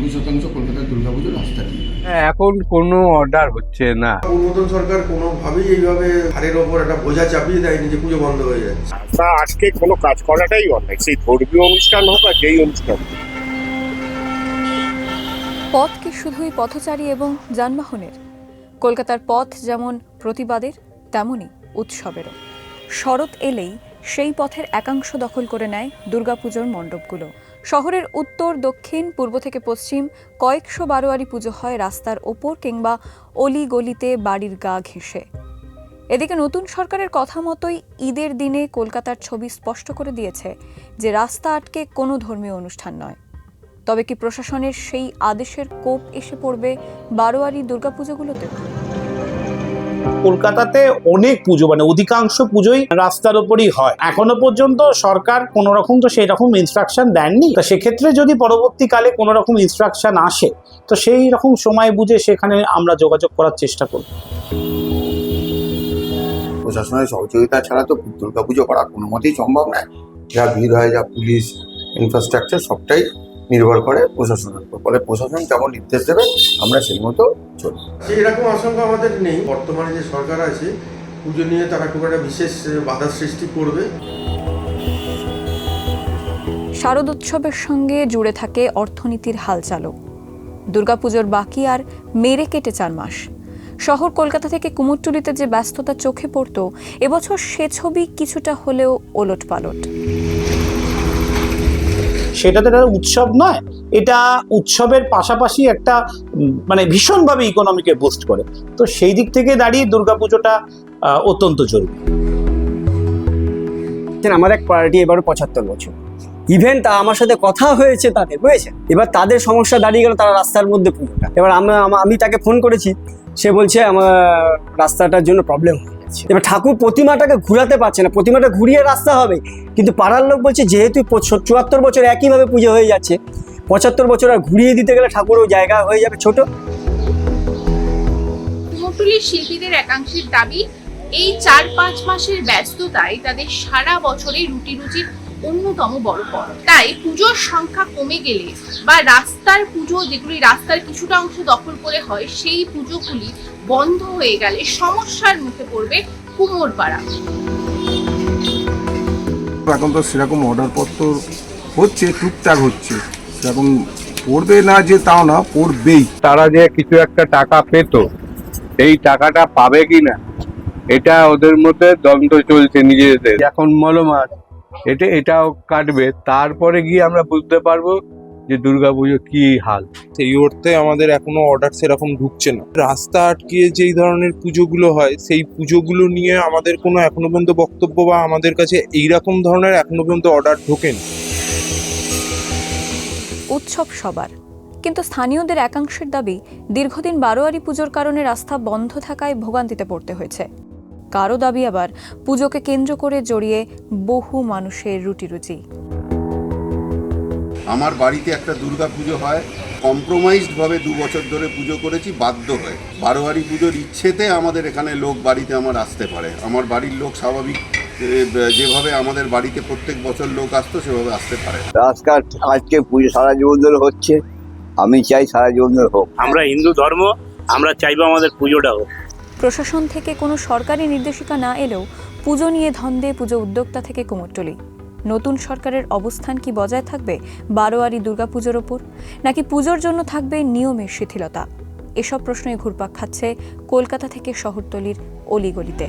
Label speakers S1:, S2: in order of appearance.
S1: 90% কলকাতার দুর্গাপুজো রাস্তা দিয়ে।
S2: এখন কোনো অর্ডার হচ্ছে না।
S3: পূর্বতন সরকার কোনোভাবেই এইভাবে হারের ওপর একটা বোঝা চাপিয়ে দেয়নি যে পুজো বন্ধ হয়ে যাচ্ছে।
S4: তা আজকে কোনো কাজ করাটাই অন্যায়, সেই ধর্মীয় অনুষ্ঠান হোক আর যেই অনুষ্ঠান।
S5: পথ কি শুধুই পথচারী এবং যানবাহনের? কলকাতার পথ যেমন প্রতিবাদের, তেমনই উৎসবেরও। শরৎ এলেই সেই পথের একাংশ দখল করে নেয় দুর্গাপুজোর মণ্ডপগুলো। শহরের উত্তর, দক্ষিণ, পূর্ব থেকে পশ্চিম কয়েকশো বারোয়ারি পুজো হয় রাস্তার ওপর কিংবা অলি গলিতে বাড়ির গা ঘেঁষে। এদিকে নতুন সরকারের কথা মতোই ঈদের দিনে কলকাতার ছবি স্পষ্ট করে দিয়েছে যে রাস্তা আটকে কোনো ধর্মীয় অনুষ্ঠান নয়। তবে কি প্রশাসনের সেই আদেশের কোপ এসে পড়বে বারোয়ারি দুর্গাপুজোগুলোতে?
S6: কলকাতাতে অনেক পুজো, মানে অধিকাংশ পুজোই রাস্তার উপরই হয়। এখনো পর্যন্ত সরকার কোনো রকম তো সেই রকম ইনস্ট্রাকশন দেননি। তো সেক্ষেত্রে যদি পরবর্তীকালে কোনো রকম ইনস্ট্রাকশন আসে, তো সেই রকম সময় বুঝে সেখানে আমরা যোগাযোগ করার চেষ্টা করব।
S7: প্রশাসনের সহযোগিতা ছাড়া তো দুর্গাপুজো করা কোনো মতেই সম্ভব নয়। যা ভিড় হয়, যা পুলিশ ইনফ্রাস্ট্রাকচার, সবটাই নির্ভর করে প্রশাসনের উপর। ফলে প্রশাসন যেমন নির্দেশ দেবে আমরা সেই মতো চলি।
S3: এরকম আশঙ্কা আমাদের নেই। বর্তমানে যে সরকার আছে পুজো নিয়ে তারা খুব একটা বিশেষ বাধা সৃষ্টি করবে।
S5: শারদোৎসবের সঙ্গে জুড়ে থাকে অর্থনীতির হালচালও। দুর্গাপুজোর বাকি আর মেরে কেটে 4 মাস। শহর কলকাতা থেকে কুমোরটুলিতে যে ব্যস্ততা চোখে পড়ত, এবছর সে ছবি কিছুটা হলেও ওলটপালট।
S6: সেটা তো একটা উৎসব নয়, এটা উৎসবের পাশাপাশি একটা মানে ভীষণভাবে ইকোনমিকে বুস্ট করে। তো সেই দিক থেকে দাঁড়িয়ে দুর্গাপুজোটা অত্যন্ত জরুরি।
S8: আমার এক পার্টি এবারও 75 বছর ইভেন্ট, আমার সাথে কথা হয়েছে তাদের, বুঝেছেন? এবার তাদের সমস্যা দাঁড়িয়ে গেল তারা রাস্তার মধ্যে পুজোটা। এবার আমি তাকে ফোন করেছি, সে বলছে আমার রাস্তাটার জন্য প্রবলেম হয়ে যাচ্ছে। এবার ঠাকুর প্রতিমাটাকে ঘুরাতে পারছে না, প্রতিমাটা ঘুরিয়ে রাস্তা হবে, কিন্তু পাড়ার লোক বলছে যেহেতু 74 বছর একইভাবে পুজো হয়ে যাচ্ছে, 75 বছর আর ঘুরিয়ে দিতে গেলে ঠাকুরও জায়গা হয়ে যাবে ছোট।
S9: কুমোরটুলির শিল্পীদের একাংশের দাবি, এই 4-5 মাসের ব্যস্ততায় তাদের সারা বছরের রুটি রুজির অন্যতম বড় পথ। তাই পুজোর সংখ্যা কমে গেলে বা রাস্তার পুজো, যেগুলি রাস্তার কিছুটা অংশ দখল করে হয়, সেই পুজোগুলি বন্ধ হয়ে গেলে সমস্যার মুখে পড়বে কুমোরপাড়া।
S4: এখন তো সেরকম অর্ডার পত্র হচ্ছে, টুকটাক হচ্ছে, সেরকম পড়বে না যে তাও না, পড়বেই।
S2: তারা যে কিছু একটা টাকা পেত, এই টাকাটা পাবে কিনা এটা ওদের মধ্যে দ্বন্দ্ব চলছে নিজেদের। এখন মলমাস এটাও কাটবে, তারপরে গিয়ে আমরা বুঝতে পারবো যে দুর্গাপুজো কি হাল।
S10: সেই অর্থে আমাদের এখনো অর্ডার সেরকম ঢুকছে না। রাস্তা আটকিয়ে যেই ধরনের পুজোগুলো হয়, সেই পুজোগুলো নিয়ে আমাদের কোনো এখনো পর্যন্ত বক্তব্য বা আমাদের কাছে এইরকম ধরনের এখনো পর্যন্ত অর্ডার ঢোকেনি।
S5: উৎসব সবার, কিন্তু স্থানীয়দের একাংশের দাবি দীর্ঘদিন বারোয়ারি পুজোর কারণে রাস্তা বন্ধ থাকায় ভোগান্তিতে পড়তে হয়েছে। কারো দাবি আবার পুজোকে কেন্দ্র করে জড়িয়ে বহু মানুষের রুটি রুজি।
S7: আমার বাড়িতে একটা দুর্গা পুজো হয়, কম্প্রোমাইজড ভাবে 2 বছর ধরে পুজো করেছি বাধ্য হয়ে। বারোয়ারি পুজোর ইচ্ছেতে আমাদের এখানে লোক বাড়িতে আমার আসতে পারে। আমার বাড়ির লোক স্বাভাবিক যেভাবে আমাদের বাড়িতে প্রত্যেক বছর লোক আসতো সেভাবে আসতে পারে।
S8: রাস্তাঘাট আজকে পুজো সারা জীবন ধরে হচ্ছে, আমি চাই সারা জীবন ধরে হোক।
S11: আমরা হিন্দু ধর্ম, আমরা চাইবো আমাদের পুজোটা হোক।
S5: প্রশাসন থেকে কোনো সরকারি নির্দেশিকা না এলেও পুজো নিয়ে ধন্দে পুজো উদ্যোক্তা থেকে কুমোরটুলি। নতুন সরকারের অবস্থান কি বজায় থাকবে বারোয়ারি দুর্গাপুজোর ওপর, নাকি পুজোর জন্য থাকবে নিয়মের শিথিলতা? এসব প্রশ্নে ঘুরপাক খাচ্ছে কলকাতা থেকে শহরতলির অলিগলিতে।